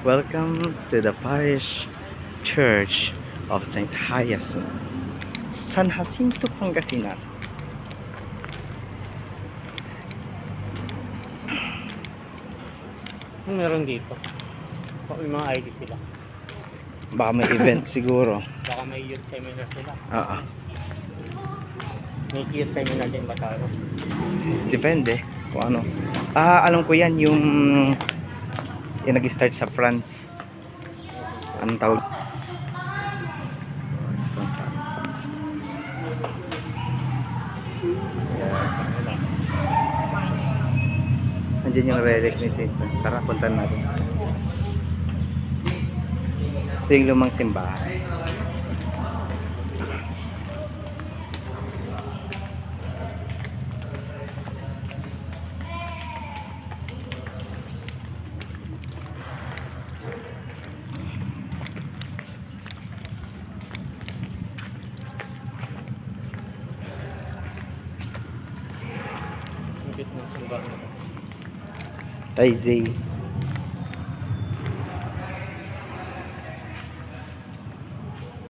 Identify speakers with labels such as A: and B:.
A: Welcome to the Parish Church of St. Hyacinth, San Jacinto, Pangasinan.
B: Meron dito. May mga ID sila.
A: Baka may event siguro.
B: Baka may youth seminar sila.
A: Oo.
B: May youth seminar din ba tayo?
A: Depende kung ano. Alam ko yan, yung nag-start sa France. Anong tawag? Nandiyan yung relic ni Saint. Tara, puntan natin. Ito yung lumang simbahan.
B: Ang bit ng simbahan.
A: Taizé.